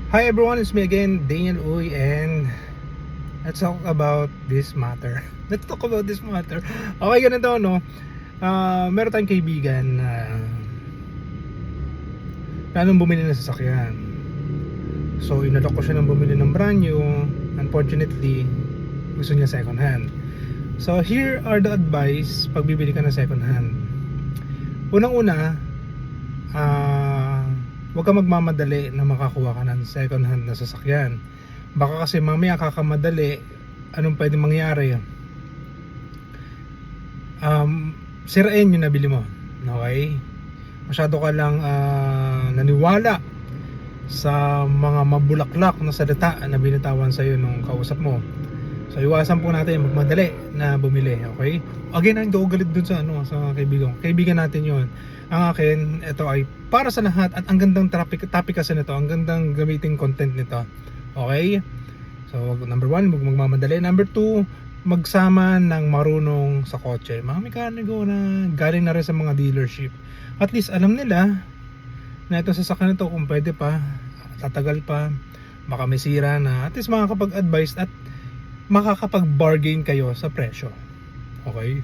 Hi everyone, it's me again, Daniel Uy, and let's talk about this matter. Let's talk about this matter. Okay, ganito, no? Meron tayong kaibigan na nung bumili ng sasakyan. So, inalok ko siya ng bumili ng brand new. Unfortunately, gusto niya second hand. So, here are the advice pag bibili ka ng second hand. Unang-una, huwag ka magmamadali na makakuha ka ng second hand na sasakyan. Baka kasi mamaya kakamadali, anong pwedeng mangyari? Sirain yung nabili mo. Okay? Masyado ka lang naniwala sa mga mabulaklak na salita na binitawan sa'yo nung kausap mo. So iwasan po natin magmadali na bumili, okay? Again, hindi ako galit dun sa kaibigan natin yon. Ang akin, ito ay para sa lahat at ang gandang topic kasi nito, ang gandang gamitin content nito. Okay? So number 1, magmamadali. Number 2, magsama ng marunong sa kotse. Mga mekaniko na galing na rin sa mga dealership. At least alam nila na ito sasakyan nito kung pwede pa, tatagal pa, baka may sira na. At least makakapag-advise at makakapag-bargain kayo sa presyo. Okay?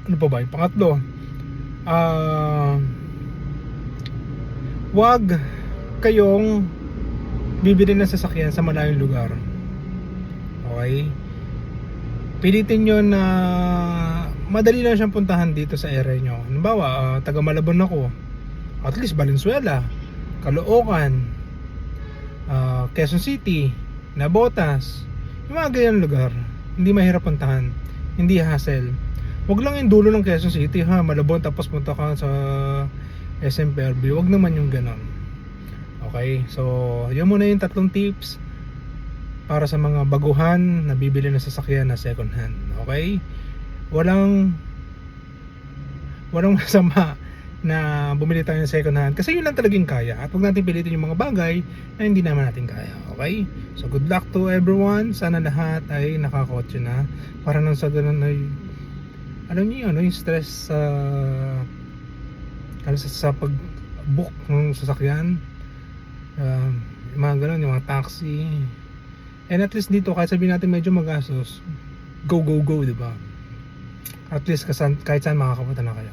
Ano pa ba? Pangatlo, wag kayong bibili ng sasakyan sa malayong lugar. Okay? Pilitin nyo na madali lang siyang puntahan dito sa area nyo. Halimbawa, taga Malabon ako. At least Valenzuela, Caloocan, Quezon City, Navotas, yung mga ganyan lugar, hindi mahirap puntahan, hindi hassle. Huwag lang yung dulo ng Quezon City, Malabon, tapos punta ka sa SM Fairview. Huwag naman yung ganon. Okay, so yun muna yung 3 tips para sa mga baguhan na bibili ng sasakyan na second hand. Okay, walang masama na bumili tayo ng second hand kasi yun lang talagang kaya, at huwag natin pilitin yung mga bagay na hindi naman natin kaya. Okay, so good luck to everyone. Sana lahat ay nakakotse na para nang sa ganun ay alam niyo yung stress sa pag-book ng sasakyan, yung mga ganun, yung mga taxi. And at least dito, kahit sabihin natin medyo magastos, go, diba? At least kahit saan makakapunta na kayo.